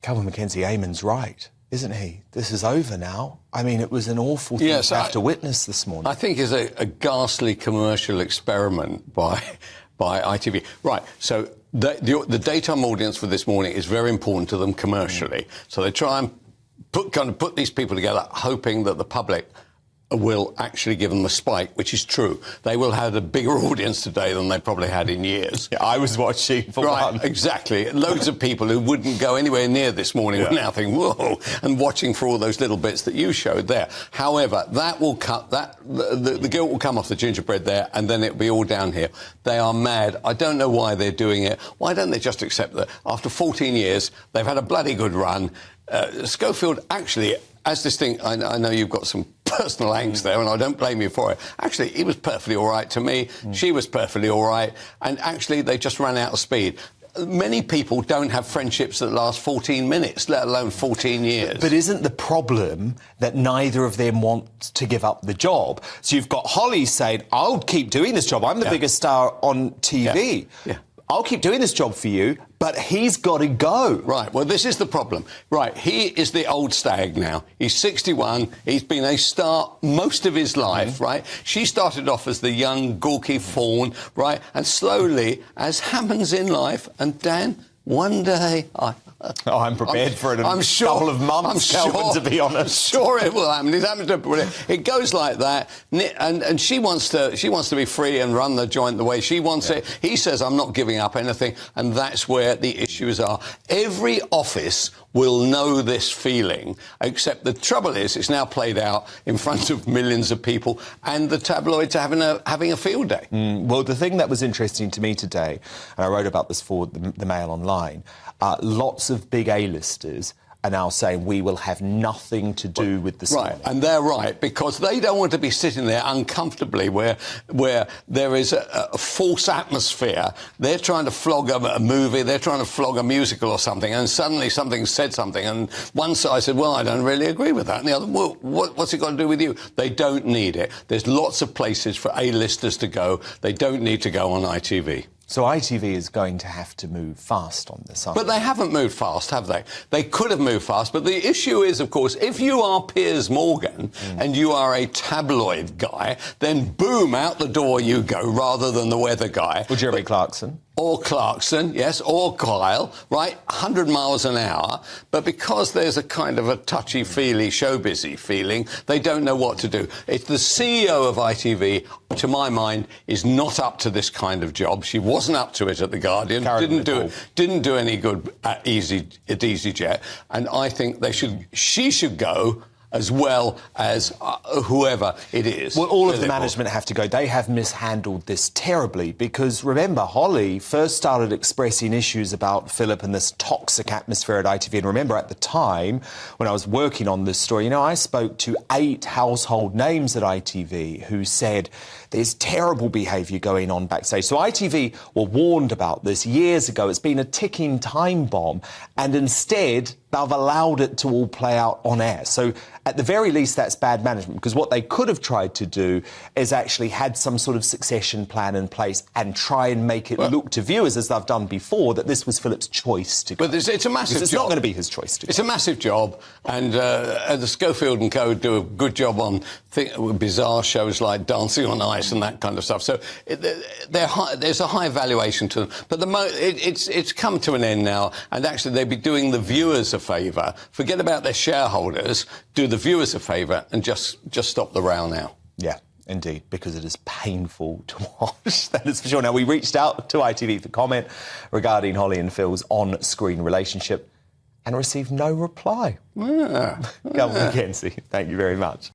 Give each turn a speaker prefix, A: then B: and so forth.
A: Kelvin MacKenzie, Eamon's right, isn't he? This is over now. I mean, it was an awful thing to have to witness this morning.
B: I think it's a ghastly commercial experiment by ITV. Right, so the daytime audience for this morning is very important to them commercially. So they try and put these people together, hoping that the public will actually give them a spike, which is true. They will have a bigger audience today than they probably had in years.
A: Yeah, I was watching for one.
B: Right, exactly. Loads of people who wouldn't go anywhere near this morning were now thinking, whoa, and watching for all those little bits that you showed there. However, that will cut, the guilt will come off the gingerbread there, and then it'll be all down here. They are mad. I don't know why they're doing it. Why don't they just accept that after 14 years, they've had a bloody good run? Schofield actually, as this thing, I know you've got some personal angst there, and I don't blame you for it. Actually, he was perfectly all right to me. She was perfectly all right. And actually, they just ran out of speed. Many people don't have friendships that last 14 minutes, let alone 14 years.
A: But isn't the problem that neither of them want to give up the job? So you've got Holly saying, I'll keep doing this job. I'm the biggest star on TV. Yeah. I'll keep doing this job for you, but he's got to go.
B: Right, well, this is the problem. Right, he is the old stag now. He's 61. He's been a star most of his life, right? She started off as the young, gawky fawn, right? And slowly, as happens in life, and Dan, one day...
A: I'm prepared for it in a couple of months, Kelvin, to be honest.
B: I'm sure it will happen. It's happened to it goes like that, and she wants to be free and run the joint the way she wants it. He says, I'm not giving up anything, and that's where the issues are. Every office will know this feeling, except the trouble is it's now played out in front of millions of people, and the tabloids are having a field day.
A: Well, the thing that was interesting to me today, and I wrote about this for the Mail Online, lots of big A-listers are now saying we will have nothing to do with the
B: Right, and they're right, because they don't want to be sitting there uncomfortably where there is a false atmosphere. They're trying to flog a movie, they're trying to flog a musical or something, and suddenly something said something, and one side said, well, I don't really agree with that, and the other, well, what's it got to do with you? They don't need it. There's lots of places for A-listers to go. They don't need to go on ITV.
A: So ITV is going to have to move fast on this,
B: But they haven't moved fast, have they? They could have moved fast, but the issue is, of course, if you are Piers Morgan and you are a tabloid guy, then boom, out the door you go, rather than the weather guy.
A: Or Jeremy Clarkson.
B: Or Clarkson, yes, or Kyle, right, 100 miles an hour. But because there's a kind of a touchy-feely, showbizy feeling, they don't know what to do. It's the CEO of ITV, to my mind, is not up to this kind of job. She wasn't up to it at The Guardian, didn't do any good at EasyJet, and I think she should go, as well as whoever it is.
A: Well, all of the management have to go. They have mishandled this terribly because, remember, Holly first started expressing issues about Phillip and this toxic atmosphere at ITV. And remember, at the time, when I was working on this story, you know, I spoke to 8 household names at ITV who said there's terrible behaviour going on backstage. So ITV were warned about this years ago. It's been a ticking time bomb. And instead, they've allowed it to all play out on air. So at the very least, that's bad management, because what they could have tried to do is actually had some sort of succession plan in place and try and make it look to viewers, as they've done before, that this was Phillip's choice to go.
B: But it's a massive job.
A: It's not going to be his choice to go.
B: It's a massive job, and the Schofield and co do a good job on bizarre shows like Dancing on Ice and that kind of stuff. So there's a high valuation to them. But it's come to an end now, and actually they'd be doing the viewers a favour. Forget about their shareholders. Do the viewers a favour and just stop the row now.
A: Yeah, indeed, because it is painful to watch, that is for sure. Now, we reached out to ITV for comment regarding Holly and Phil's on-screen relationship and received no reply. Kelvin MacKenzie, thank you very much.